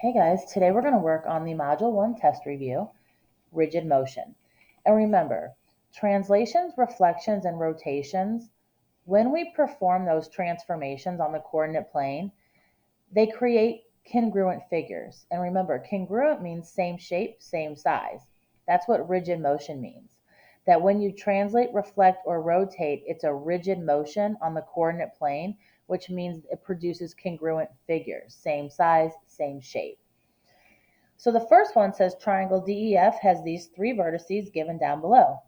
Hey guys, today we're going to work on the Module 1 test review, rigid motion. And remember, translations, reflections, and rotations, when we perform those transformations on the coordinate plane, they create congruent figures. And remember, congruent means same shape, same size. That's what rigid motion means. That when you translate, reflect, or rotate, it's a rigid motion on the coordinate plane, which means it produces congruent figures, same size, same shape. So the first one says triangle DEF has these three vertices given down below.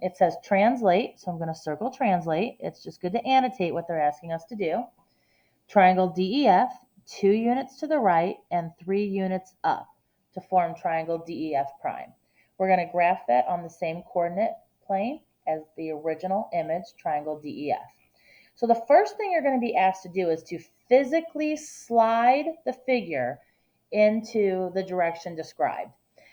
It says translate, so I'm going to circle translate. It's just good to annotate what they're asking us to do. Triangle DEF, 2 units to the right and 3 units up to form triangle DEF prime. We're going to graph that on the same coordinate plane as the original image, triangle DEF. So the first thing you're going to be asked to do is to physically slide the figure into the direction described.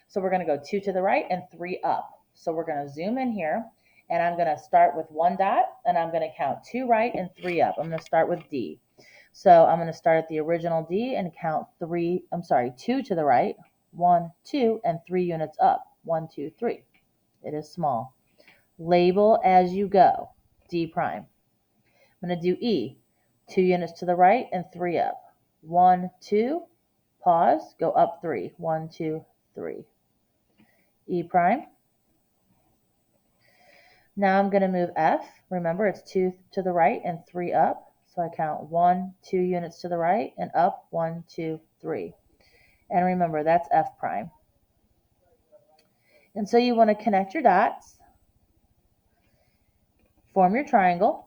So we're going to go 2 to the right and 3 up. So we're going to zoom in here, and I'm going to start with 1 dot, and I'm going to count 2 right and 3 up. I'm going to start with D. So I'm going to start at the original D and count 2 to the right, 1, 2, and 3 units up, 1, 2, 3. It is small. Label as you go, D prime. I'm going to do E, 2 units to the right and 3 up, 1, 2, pause, go up 3, 1, 2, 3. E prime. Now I'm going to move F. Remember, it's 2 to the right and 3 up. So I count 1, 2 units to the right and up, 1, 2, 3. And remember, that's F prime. And so you want to connect your dots, form your triangle,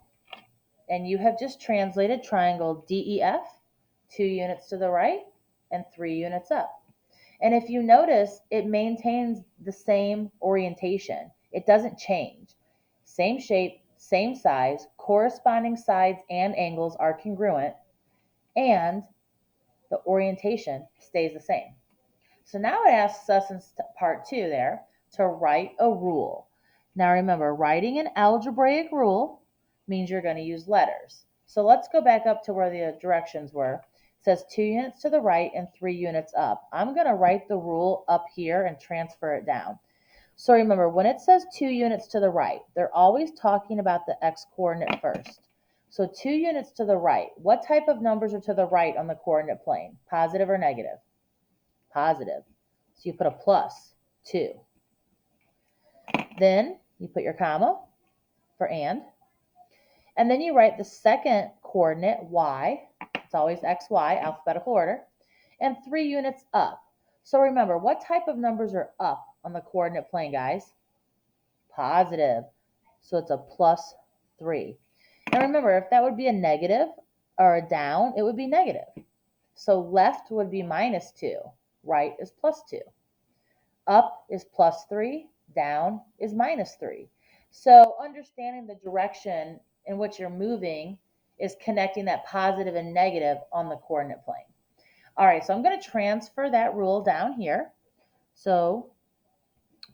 and you have just translated triangle DEF, 2 units to the right and 3 units up. And if you notice, it maintains the same orientation. It doesn't change. Same shape, same size, corresponding sides and angles are congruent, and the orientation stays the same. So now it asks us in part 2 there to write a rule. Now remember, writing an algebraic rule means you're going to use letters. So let's go back up to where the directions were. It says 2 units to the right and 3 units up. I'm going to write the rule up here and transfer it down. So remember, when it says 2 units to the right, they're always talking about the x-coordinate first. So 2 units to the right, what type of numbers are to the right on the coordinate plane? Positive or negative? Positive. So you put a plus 2. Then you put your comma for and then you write the second coordinate, y. It's always xy, alphabetical order, and 3 units up. So remember, what type of numbers are up on the coordinate plane, guys? Positive. So it's a plus 3. And remember, if that would be a negative or a down, it would be negative. So left would be minus 2. Right is plus 2. Up is plus 3. Down is minus 3. So understanding the direction in which you're moving is connecting that positive and negative on the coordinate plane. All right, so I'm going to transfer that rule down here. So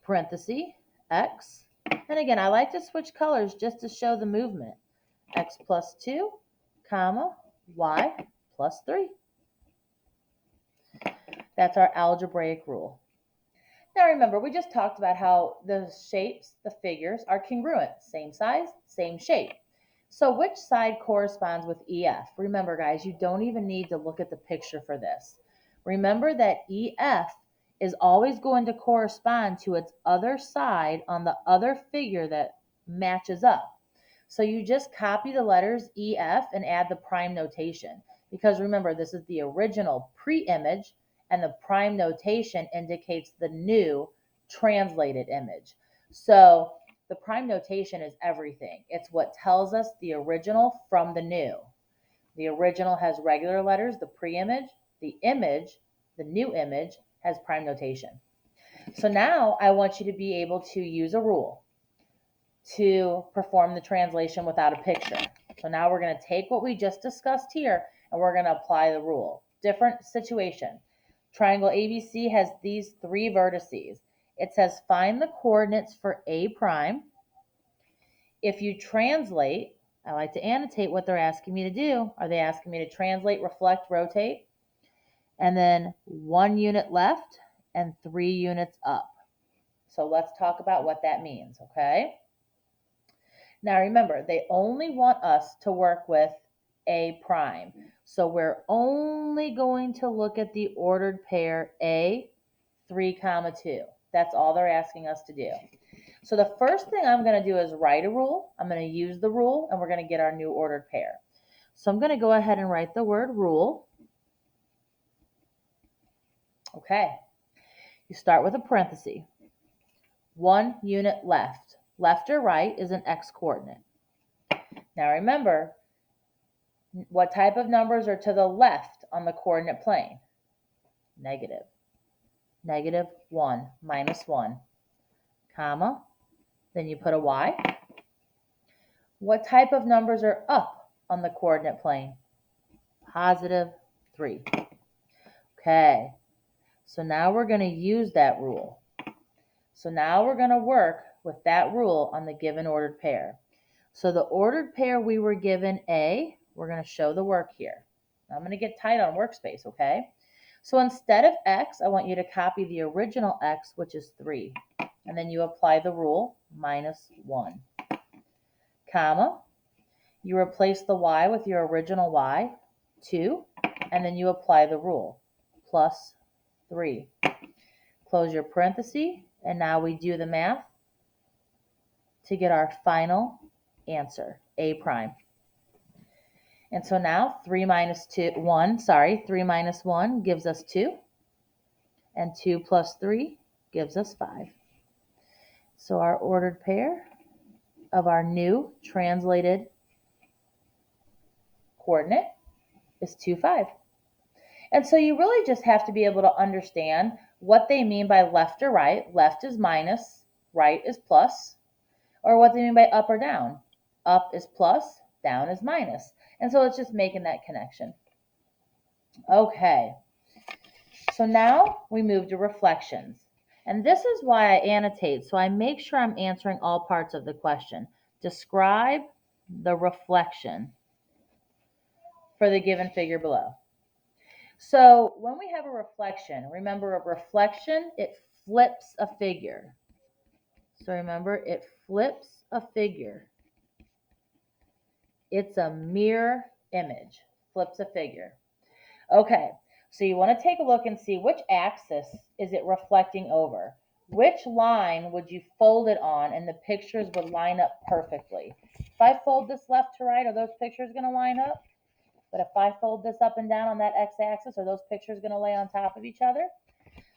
parenthesis, x. And again, I like to switch colors just to show the movement. X plus 2, comma, y plus 3. That's our algebraic rule. Now remember, we just talked about how the shapes, the figures, are congruent. Same size, same shape. So which side corresponds with EF? Remember, guys, you don't even need to look at the picture for this. Remember that EF is always going to correspond to its other side on the other figure that matches up. So you just copy the letters EF and add the prime notation. Because remember, this is the original pre-image, and the prime notation indicates the new translated image. So the prime notation is everything. It's what tells us the original from the new. The original has regular letters, the pre-image. The image, the new image, has prime notation. So now I want you to be able to use a rule to perform the translation without a picture. So now we're going to take what we just discussed here and we're going to apply the rule. Different situation. Triangle ABC has these 3 vertices. It says find the coordinates for A prime. If you translate, I like to annotate what they're asking me to do. Are they asking me to translate, reflect, rotate? and then 1 unit left and 3 units up. So let's talk about what that means, okay? Now remember, they only want us to work with A prime. So we're only going to look at the ordered pair A, 3, 2. That's all they're asking us to do. So the first thing I'm going to do is write a rule. I'm going to use the rule, and we're going to get our new ordered pair. So I'm going to go ahead and write the word rule. Okay. You start with a parenthesis. 1 unit left. Left or right is an x coordinate. Now remember, what type of numbers are to the left on the coordinate plane? Negative. Negative 1, minus 1, comma, then you put a y. What type of numbers are up on the coordinate plane? Positive 3. Okay, so now we're going to use that rule. So now we're going to work with that rule on the given ordered pair. So the ordered pair we were given A, we're going to show the work here. I'm going to get tight on workspace, okay? So instead of x, I want you to copy the original x, which is 3. And then you apply the rule, minus 1. Comma, you replace the y with your original y, 2. And then you apply the rule, plus 3. Close your parenthesis, and now we do the math to get our final answer, A prime. And so now 3 minus 1 gives us 2, and 2 plus 3 gives us 5. So our ordered pair of our new translated coordinate is 2, 5. And so you really just have to be able to understand what they mean by left or right. Left is minus, right is plus, or what they mean by up or down. Up is plus, down is minus. And so it's just making that connection. Okay, so now we move to reflections. And this is why I annotate, so I make sure I'm answering all parts of the question. Describe the reflection for the given figure below. So when we have a reflection, remember a reflection, it flips a figure. So remember, it flips a figure. It's a mirror image, flips a figure. Okay, so you want to take a look and see which axis is it reflecting over. Which line would you fold it on and the pictures would line up perfectly? If I fold this left to right, are those pictures going to line up? But if I fold this up and down on that x-axis, are those pictures going to lay on top of each other?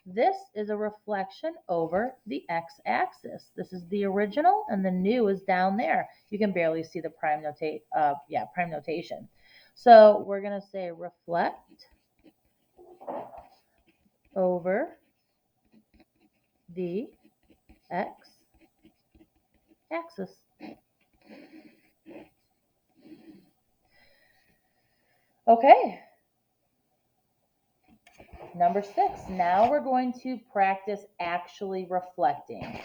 This is a reflection over the x-axis. This is the original, and the new is down there. You can barely see the prime notation. So we're going to say reflect over the x-axis. Okay. Number 6, now we're going to practice actually reflecting.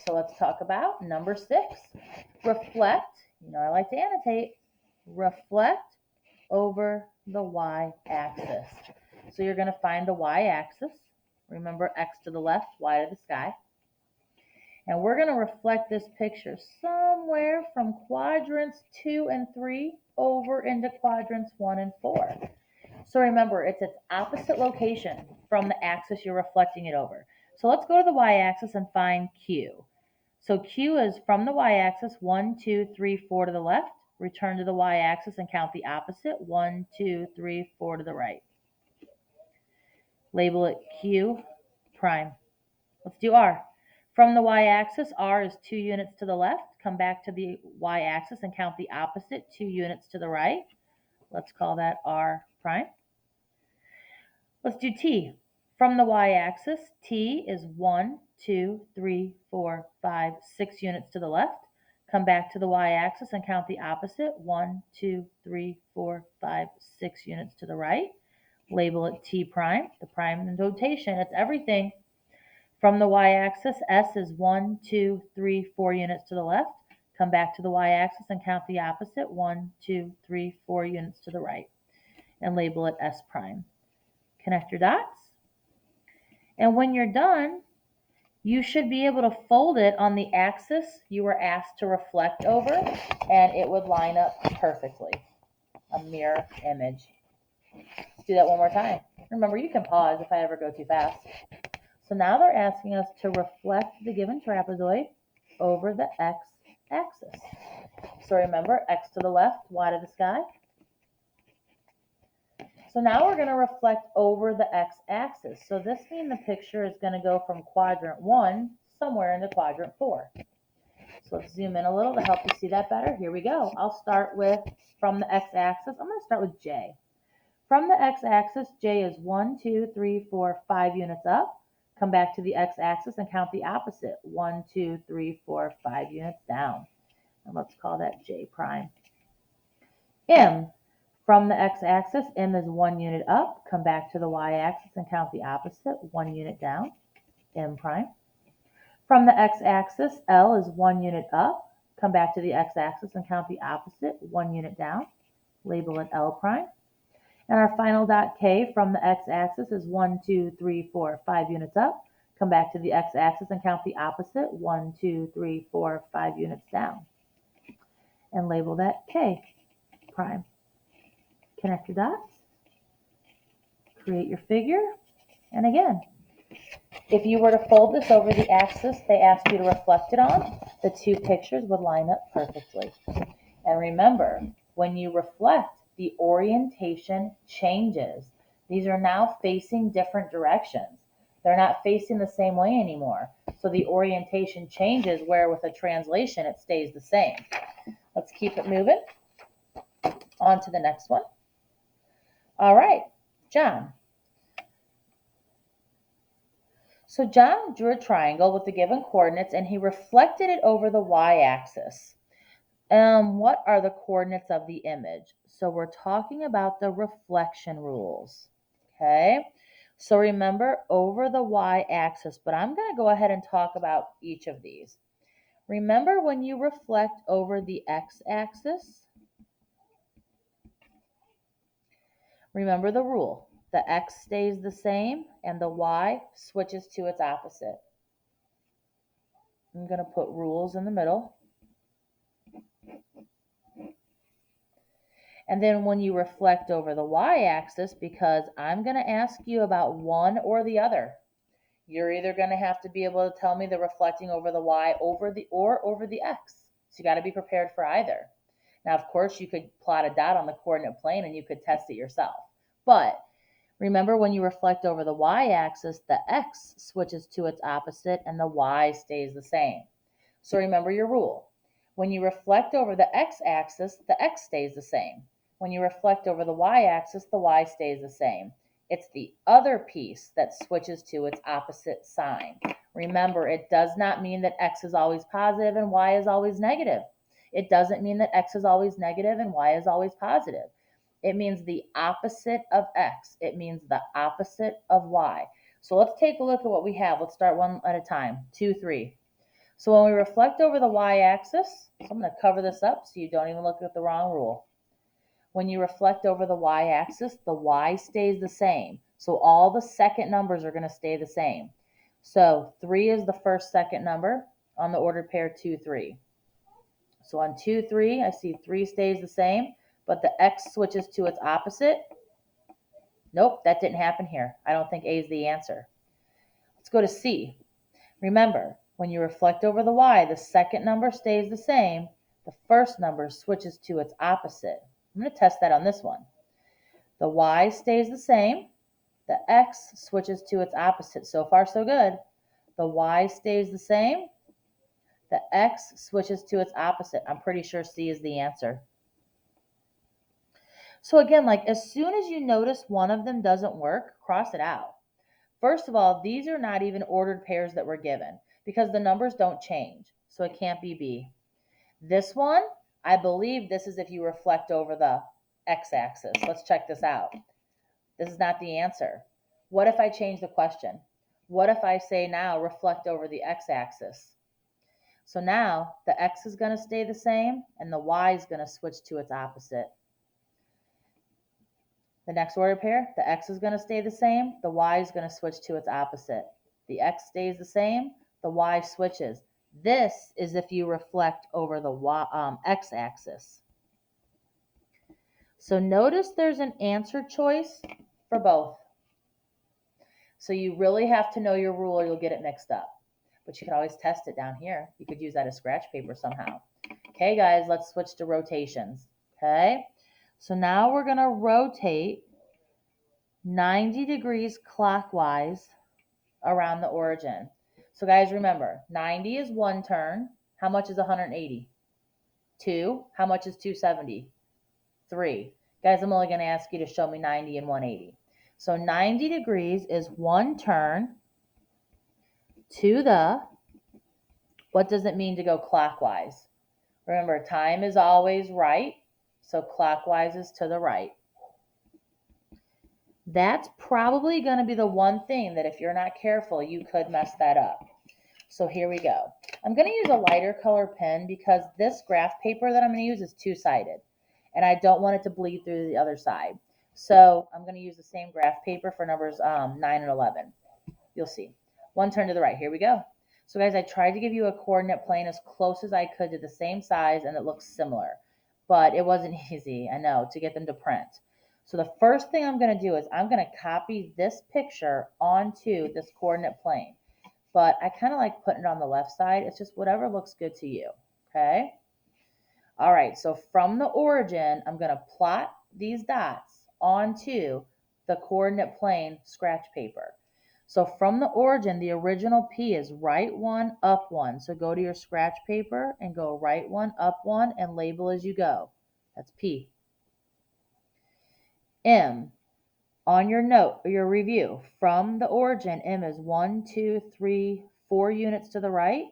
So let's talk about number 6. Reflect, I like to annotate, reflect over the y-axis. So you're going to find the y-axis. Remember, x to the left, y to the sky. And we're going to reflect this picture somewhere from quadrants 2 and 3 over into quadrants 1 and 4. So remember, it's its opposite location from the axis you're reflecting it over. So let's go to the y-axis and find Q. So Q is from the y-axis 1, 2, 3, 4 to the left. Return to the y-axis and count the opposite 1, 2, 3, 4 to the right. Label it Q prime. Let's do R. From the y-axis, R is 2 units to the left. Come back to the y-axis and count the opposite 2 units to the right. Let's call that R prime. Let's do T. From the y-axis, T is 1, 2, 3, 4, 5, 6 units to the left. Come back to the y-axis and count the opposite 1, 2, 3, 4, 5, 6 units to the right. Label it T prime. The prime notation, it's everything. From the y-axis, S is 1, 2, 3, 4 units to the left. Come back to the y-axis and count the opposite 1, 2, 3, 4 units to the right. And label it S prime. Connect your dots. And when you're done, you should be able to fold it on the axis you were asked to reflect over, and it would line up perfectly. A mirror image. Let's do that one more time. Remember, you can pause if I ever go too fast. So now they're asking us to reflect the given trapezoid over the x-axis. So remember, x to the left, y to the sky. So now we're going to reflect over the x-axis. So this means the picture is going to go from quadrant 1 somewhere into quadrant 4. So let's zoom in a little to help you see that better. Here we go. I'll start with from the x-axis. I'm going to start with J. From the x-axis, J is 1, 2, 3, 4, 5 units up. Come back to the x-axis and count the opposite. 1, 2, 3, 4, 5 units down. And let's call that J prime. M. From the x-axis, M is 1 unit up. Come back to the y-axis and count the opposite. 1 unit down. M prime. From the x-axis, L is 1 unit up. Come back to the x-axis and count the opposite. 1 unit down. Label it L prime. And our final dot K from the x-axis is 1, 2, 3, 4, 5 units up. Come back to the x-axis and count the opposite. 1, 2, 3, 4, 5 units down. And label that K prime. Connect your dots. Create your figure. And again, if you were to fold this over the axis they asked you to reflect it on, the two pictures would line up perfectly. And remember, when you reflect, the orientation changes. These are now facing different directions. They're not facing the same way anymore. So the orientation changes, where with a translation, it stays the same. Let's keep it moving. On to the next one. All right, John. So John drew a triangle with the given coordinates, and he reflected it over the y-axis. What are the coordinates of the image? So we're talking about the reflection rules. Okay, so remember, over the y-axis, but I'm going to go ahead and talk about each of these. Remember, when you reflect over the x-axis, remember the rule. The x stays the same and the y switches to its opposite. I'm going to put rules in the middle. And then when you reflect over the y-axis, because I'm going to ask you about one or the other, you're either going to have to be able to tell me the reflecting over the y over the x. So you got to be prepared for either. Now, of course, you could plot a dot on the coordinate plane and you could test it yourself. But remember, when you reflect over the y-axis, the x switches to its opposite and the y stays the same. So remember your rule. When you reflect over the x-axis, the x stays the same. When you reflect over the y-axis, the y stays the same. It's the other piece that switches to its opposite sign. Remember, it does not mean that x is always positive and y is always negative. It doesn't mean that x is always negative and y is always positive. It means the opposite of x. It means the opposite of y. So let's take a look at what we have. Let's start one at a time. 2, 3. So when we reflect over the y-axis, so I'm going to cover this up so you don't even look at the wrong rule. When you reflect over the y-axis, the y stays the same. So all the second numbers are going to stay the same. So 3 is the first second number on the ordered pair 2, 3. So on 2, 3, I see 3 stays the same, but the x switches to its opposite. Nope, that didn't happen here. I don't think A is the answer. Let's go to C. Remember, when you reflect over the y, the second number stays the same. The first number switches to its opposite. I'm going to test that on this one. The y stays the same. The x switches to its opposite. So far, so good. The y stays the same. The x switches to its opposite. I'm pretty sure C is the answer. So again, like as soon as you notice one of them doesn't work, cross it out. First of all, these are not even ordered pairs that were given because the numbers don't change. So it can't be B. This one, I believe this is if you reflect over the x-axis. Let's check this out. This is not the answer. What if I change the question? What if I say now reflect over the x-axis? So now the x is going to stay the same and the y is going to switch to its opposite. The next ordered pair, the X is going to stay the same, the Y is going to switch to its opposite. The X stays the same, the Y switches. This is if you reflect over the X-axis. So notice there's an answer choice for both. So you really have to know your rule or you'll get it mixed up. But you can always test it down here. You could use that as scratch paper somehow. Okay, guys, let's switch to rotations. Okay, so now we're going to rotate 90 degrees clockwise around the origin. So guys, remember, 90 is one turn. How much is 180? 2. How much is 270? 3. Guys, I'm only going to ask you to show me 90 and 180. So 90 degrees is one turn to the, what does it mean to go clockwise? Remember, time is always right, so clockwise is to the right. That's probably going to be the one thing that if you're not careful, you could mess that up. So here we go. I'm going to use a lighter color pen because this graph paper that I'm going to use is two-sided, and I don't want it to bleed through the other side. So I'm going to use the same graph paper for numbers 9 and 11. You'll see. One turn to the right. Here we go. So guys, I tried to give you a coordinate plane as close as I could to the same size, and it looks similar. But it wasn't easy, I know, to get them to print. So the first thing I'm going to do is I'm going to copy this picture onto this coordinate plane. But I kind of like putting it on the left side. It's just whatever looks good to you, okay? All right, so from the origin, I'm going to plot these dots onto the coordinate plane scratch paper. So from the origin, the original P is right one, up one. So go to your scratch paper and go right one, up one, and label as you go. That's P. M, on your note or your review, from the origin, M is 1, 2, 3, 4 units to the right,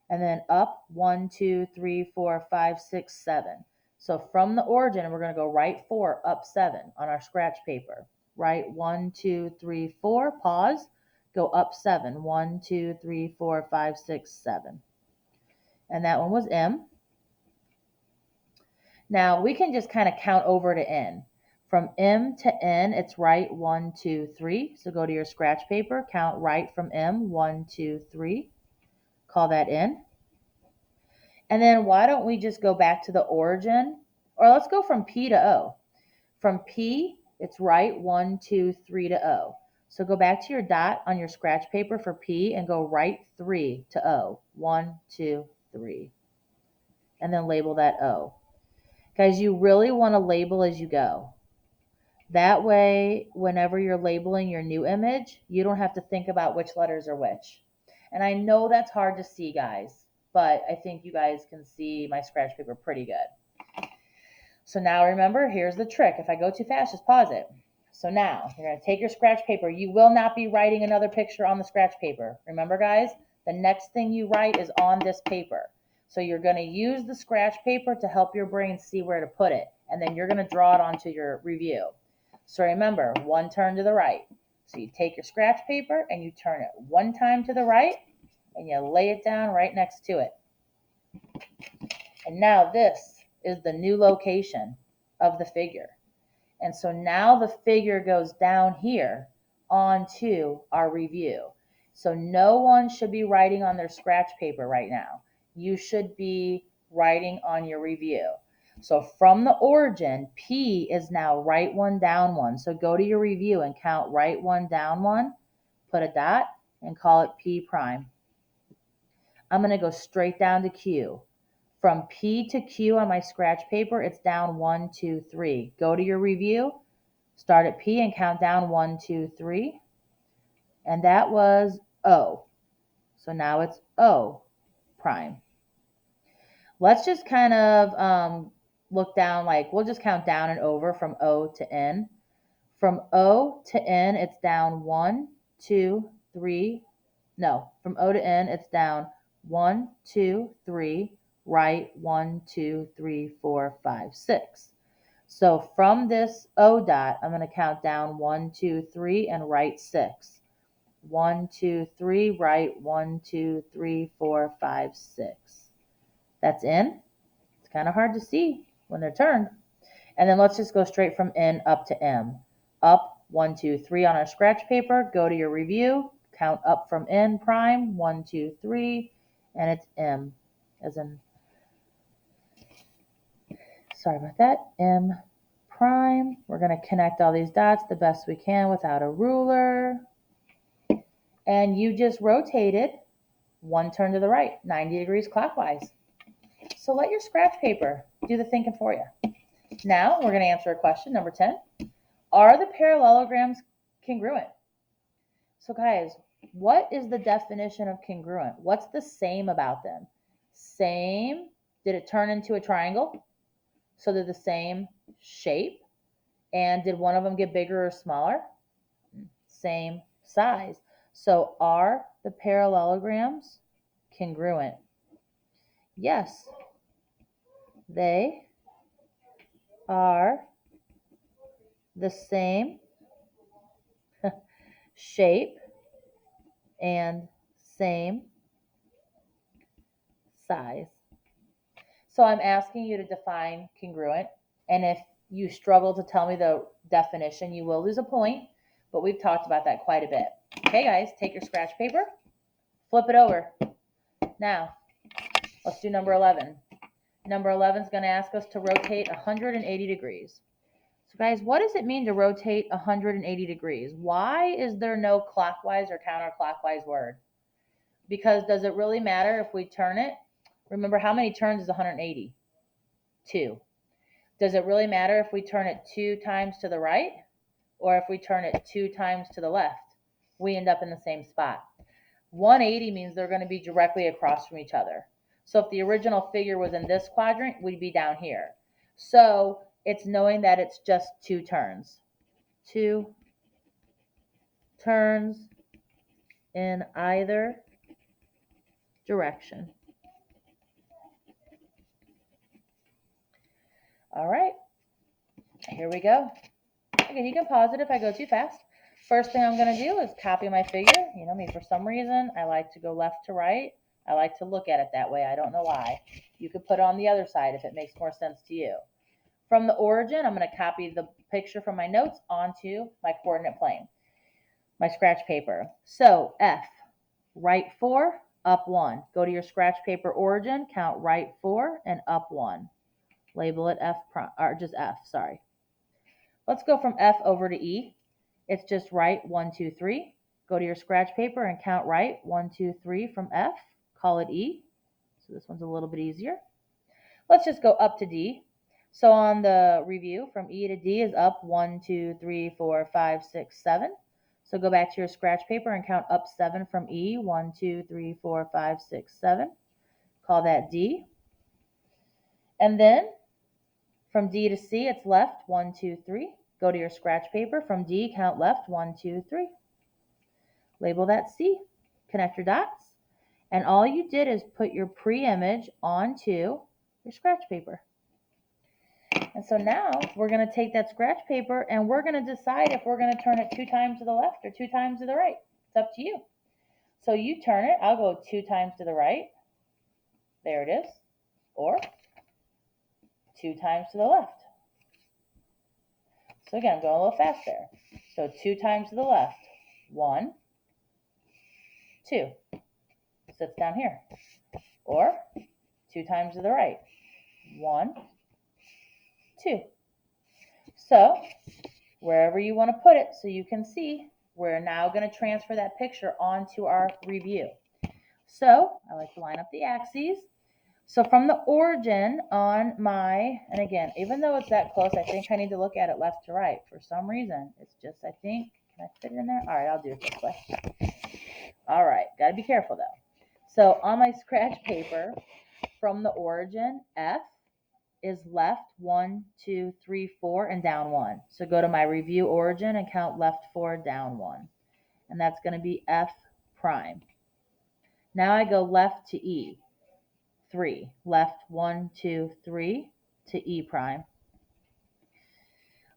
and then up 1, 2, 3, 4, 5, 6, 7. So from the origin, we're going to go right 4, up 7 on our scratch paper. Right 1, 2, 3, 4, pause, go up 7. 1, 2, 3, 4, 5, 6, 7. And that one was M. Now we can just kind of count over to N. From M to N, it's right 1, 2, 3. So go to your scratch paper, count right from M, 1, 2, 3. Call that N. And then why don't we just go back to the origin? Or let's go from P to O. From P, it's right 1, 2, 3 to O. So go back to your dot on your scratch paper for P and go right 3 to O. 1, 2, 3. And then label that O. Guys, you really want to label as you go. That way, whenever you're labeling your new image, you don't have to think about which letters are which. And I know that's hard to see, guys, but I think you guys can see my scratch paper pretty good. So now remember, here's the trick. If I go too fast, just pause it. So now you're going to take your scratch paper. You will not be writing another picture on the scratch paper. Remember, guys, the next thing you write is on this paper. So you're going to use the scratch paper to help your brain see where to put it. And then you're going to draw it onto your review. So remember, one turn to the right. So you take your scratch paper and you turn it one time to the right and you lay it down right next to it. And now this is the new location of the figure. And so now the figure goes down here onto our review. So no one should be writing on their scratch paper right now. You should be writing on your review. So from the origin, P is now right one, down one. So go to your review and count right one, down one, put a dot, and call it P prime. I'm going to go straight down to Q. From P to Q on my scratch paper, it's down 1, 2, 3. Go to your review, start at P and count down 1, 2, 3. And that was O. So now it's O prime. Let's just kind of look down, like we'll just count down and over from O to N. From O to N, it's down 1, 2, 3. No, from O to N, it's down 1, 2, 3. Right 1, 2, 3, 4, 5, 6. So from this O dot, I'm going to count down 1, 2, 3 and write 6. 1, 2, 3, right 1, 2, 3, 4, 5, 6. That's N. It's kind of hard to see when they're turned. And then let's just go straight from N up to M. up 1, 2, 3 on our scratch paper. Go to your review, count up from N prime, 1, 2, 3, and it's M, as in, sorry about that, M prime. We're going to connect all these dots the best we can without a ruler. And you just rotated one turn to the right, 90 degrees clockwise. So let your scratch paper do the thinking for you. Now we're going to answer a question, number 10. Are the parallelograms congruent? So guys, what is the definition of congruent? What's the same about them? Same, did it turn into a triangle? So they're the same shape. And did one of them get bigger or smaller? Same size. So are the parallelograms congruent? Yes, they are the same shape and same size. So I'm asking you to define congruent, and if you struggle to tell me the definition, you will lose a point, but we've talked about that quite a bit. Okay, guys, take your scratch paper, flip it over. Now, let's do number 11. Number 11 is going to ask us to rotate 180 degrees. So guys, what does it mean to rotate 180 degrees? Why is there no clockwise or counterclockwise word? Because does it really matter if we turn it? Remember, how many turns is 180? 2. Does it really matter if we turn it 2 times to the right or if we turn it 2 times to the left? We end up in the same spot. 180 means they're going to be directly across from each other. So if the original figure was in this quadrant, we'd be down here. So it's knowing that it's just 2 turns. 2 turns in either direction. All right, here we go. Okay, you can pause it if I go too fast. First thing I'm going to do is copy my figure. You know me, for some reason, I like to go left to right. I like to look at it that way. I don't know why. You could put it on the other side if it makes more sense to you. From the origin, I'm going to copy the picture from my notes onto my coordinate plane, my scratch paper. So F, right 4, up 1. Go to your scratch paper origin, count right 4 and up 1. Label it F prime, or just F, sorry. Let's go from F over to E. It's just right 1, 2, 3. Go to your scratch paper and count right 1, 2, 3 from F. Call it E. So this one's a little bit easier. Let's just go up to D. So on the review, from E to D is up 1, 2, 3, 4, 5, 6, 7. So go back to your scratch paper and count up 7 from E. 1, 2, 3, 4, 5, 6, 7. Call that D. And then from D to C, it's left 1, 2, 3. Go to your scratch paper. From D, count left 1, 2, 3. Label that C. Connect your dots. And all you did is put your pre-image onto your scratch paper. And so now we're going to take that scratch paper and we're going to decide if we're going to turn it 2 times to the left or 2 times to the right. It's up to you. So you turn it. I'll go 2 times to the right. There it is. Or 2 times to the left. So again, I'm going a little fast there. So 2 times to the left. 1, 2. Sits down here. Or 2 times to the right. 1, 2. So wherever you want to put it so you can see, we're now going to transfer that picture onto our review. So I like to line up the axes. So from the origin on my, and again, even though it's that close, I think I need to look at it left to right. For some reason, it's just, I think, can I fit it in there? All right, I'll do it this way. All right, got to be careful though. So on my scratch paper, from the origin, F is left 1, 2, 3, 4, and down 1. So go to my review origin and count left 4, down 1. And that's going to be F prime. Now I go left to E. 3. Left 1, 2, 3 to E prime.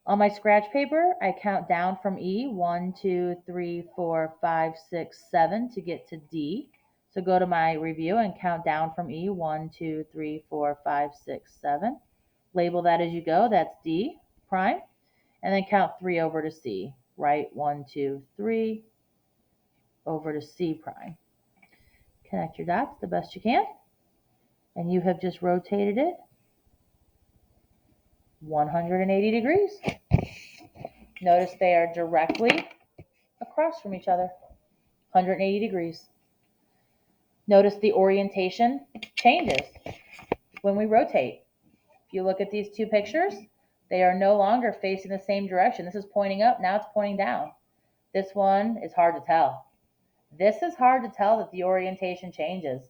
On my scratch paper, I count down from E. 1, 2, 3, 4, 5, 6, 7 to get to D. So go to my review and count down from E. 1, 2, 3, 4, 5, 6, 7. Label that as you go. That's D prime. and then count 3 over to C. Right, 1, 2, 3, over to C prime. Connect your dots the best you can, and you have just rotated it 180 degrees. Notice they are directly across from each other, 180 degrees. Notice the orientation changes when we rotate. If you look at these two pictures, they are no longer facing the same direction. This is pointing up, now it's pointing down. This one is hard to tell. This is hard to tell that the orientation changes.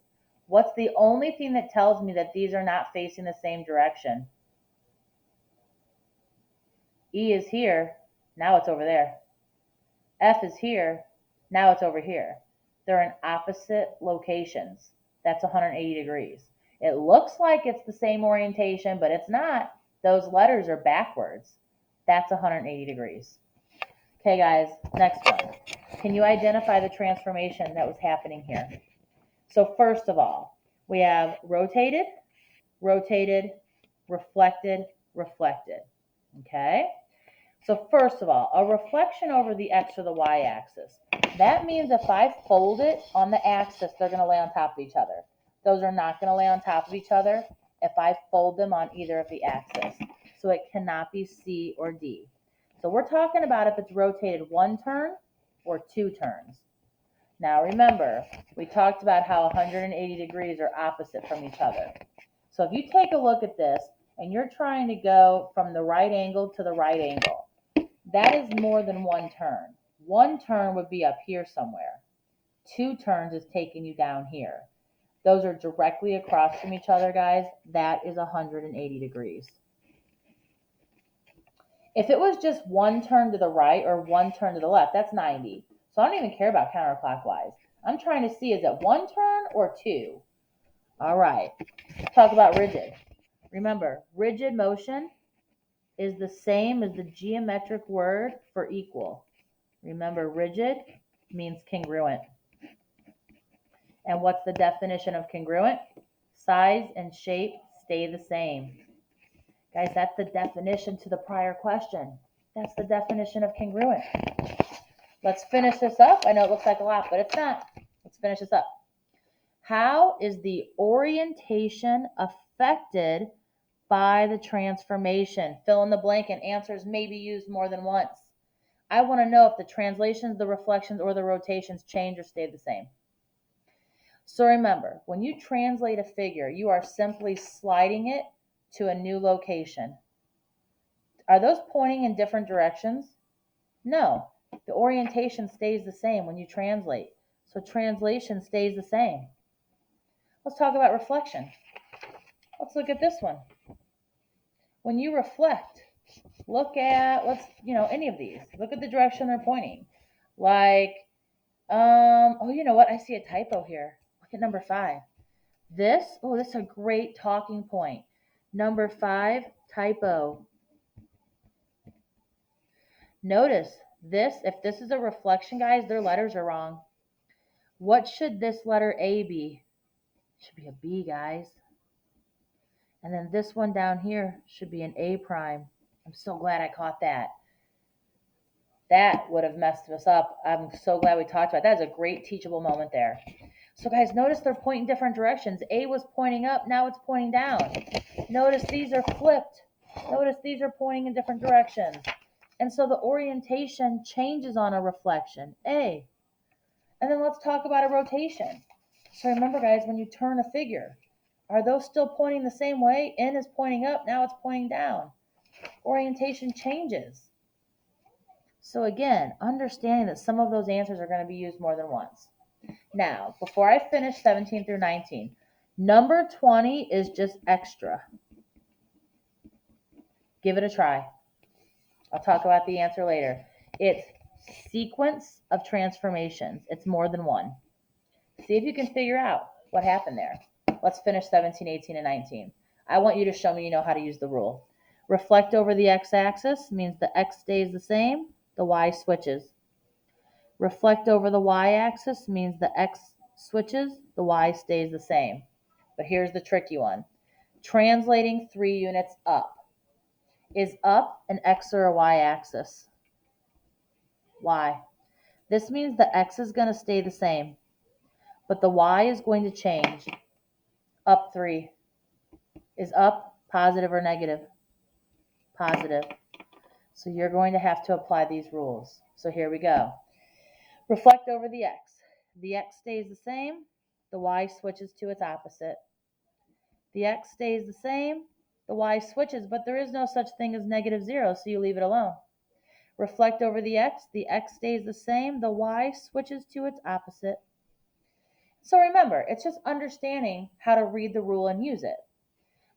What's the only thing that tells me that these are not facing the same direction? E is here, now it's over there. F is here, now it's over here. They're in opposite locations. That's 180 degrees. It looks like it's the same orientation, but it's not. Those letters are backwards. That's 180 degrees. Okay, guys, next one. Can you identify the transformation that was happening here? So first of all, we have rotated, rotated, reflected, reflected. Okay? So first of all, a reflection over the X or the Y axis. That means if I fold it on the axis, they're going to lay on top of each other. Those are not going to lay on top of each other if I fold them on either of the axes. So it cannot be C or D. So we're talking about if it's rotated 1 turn or 2 turns. Now remember, we talked about how 180 degrees are opposite from each other. So if you take a look at this and you're trying to go from the right angle to the right angle, that is more than 1 turn. 1 turn would be up here somewhere. 2 turns is taking you down here. Those are directly across from each other, guys. That is 180 degrees. If it was just 1 turn to the right or 1 turn to the left, that's 90. So I don't even care about counterclockwise. I'm trying to see, is it 1 turn or 2? All right, let's talk about rigid. Remember, rigid motion is the same as the geometric word for equal. Remember, rigid means congruent. And what's the definition of congruent? Size and shape stay the same. Guys, that's the definition to the prior question. That's the definition of congruent. Let's finish this up. I know it looks like a lot, but it's not. Let's finish this up. How is the orientation affected by the transformation? Fill in the blank, and answers may be used more than once. I want to know if the translations, the reflections, or the rotations change or stay the same. So remember, when you translate a figure, you are simply sliding it to a new location. Are those pointing in different directions? No. The orientation stays the same when you translate. So translation stays the same. Let's talk about reflection. Let's look at this one. When you reflect, look at, any of these. Look at the direction they're pointing. Like, oh, you know what? I see a typo here. Look at number 5. This is a great talking point. Number 5, typo. Notice this, if this is a reflection, guys, their letters are wrong. What should this letter A be? It should be a B, guys. And then this one down here should be an A prime. I'm so glad I caught that. That would have messed us up. I'm so glad we talked about that. That is a great teachable moment there. So guys, notice they're pointing different directions. A was pointing up, now it's pointing down. Notice these are flipped. Notice these are pointing in different directions. And so the orientation changes on a reflection, A. And then let's talk about a rotation. So remember, guys, when you turn a figure, are those still pointing the same way? N is pointing up, now it's pointing down. Orientation changes. So again, understanding that some of those answers are going to be used more than once. Now, before I finish 17 through 19, number 20 is just extra. Give it a try. I'll talk about the answer later. It's sequence of transformations. It's more than one. See if you can figure out what happened there. Let's finish 17, 18, and 19. I want you to show me you know how to use the rule. Reflect over the x-axis means the x stays the same, the y switches. Reflect over the y-axis means the x switches, the y stays the same. But here's the tricky one. Translating 3 units up. is up an X or a Y axis? Y. This means the X is going to stay the same, but the Y is going to change. Up 3. Is up positive or negative? Positive. So you're going to have to apply these rules. So here we go. Reflect over the X. The X stays the same. The Y switches to its opposite. The X stays the same. The Y switches, but there is no such thing as -0, so you leave it alone. Reflect over the X stays the same, the Y switches to its opposite. So remember, it's just understanding how to read the rule and use it.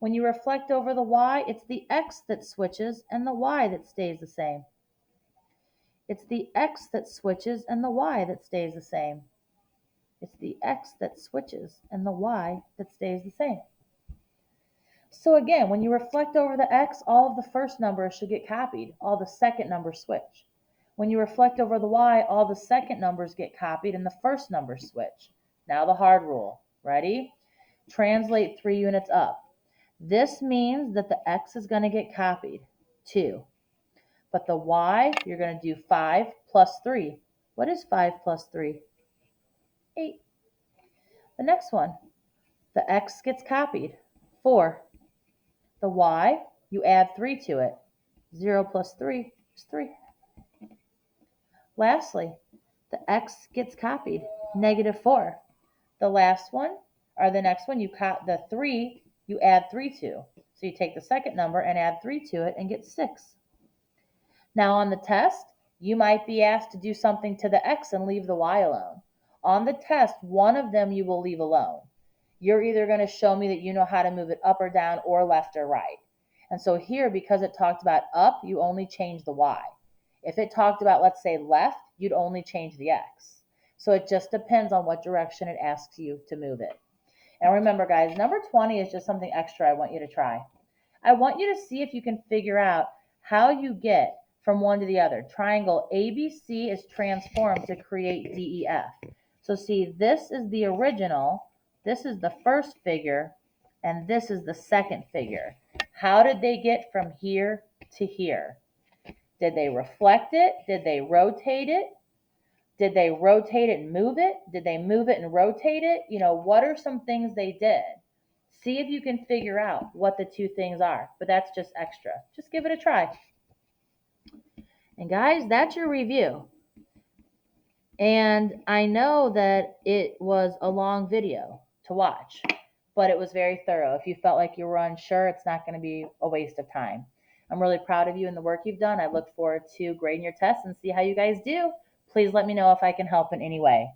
When you reflect over the Y, it's the X that switches and the Y that stays the same. It's the X that switches and the Y that stays the same. It's the X that switches and the Y that stays the same. So again, when you reflect over the X, all of the first numbers should get copied. All the second numbers switch. When you reflect over the Y, all the second numbers get copied and the first numbers switch. Now the hard rule. Ready? Translate 3 units up. This means that the X is going to get copied, 2. But the Y, you're going to do 5 plus 3. What is 5 plus 3? 8. The next one, the X gets copied, 4. The Y, you add 3 to it. 0 plus 3 is 3. Lastly, the X gets copied, -4. The last one, or the next one, the 3, you add 3 to. So you take the second number and add 3 to it and get 6. Now on the test, you might be asked to do something to the X and leave the Y alone. On the test, one of them you will leave alone. You're either going to show me that you know how to move it up or down or left or right. And so here, because it talked about up, you only change the Y. If it talked about, let's say, left, you'd only change the X. So it just depends on what direction it asks you to move it. And remember, guys, number 20 is just something extra I want you to try. I want you to see if you can figure out how you get from one to the other. Triangle ABC is transformed to create DEF. So see, this is the original, this is the first figure, and this is the second figure. How did they get from here to here? Did they reflect it? Did they rotate it? Did they rotate it and move it? Did they move it and rotate it? What are some things they did? See if you can figure out what the two things are, but that's just extra. Just give it a try. And guys, that's your review. And I know that it was a long video to watch, but it was very thorough. If you felt like you were unsure, it's not going to be a waste of time. I'm really proud of you and the work you've done. I look forward to grading your tests and see how you guys do. Please let me know if I can help in any way.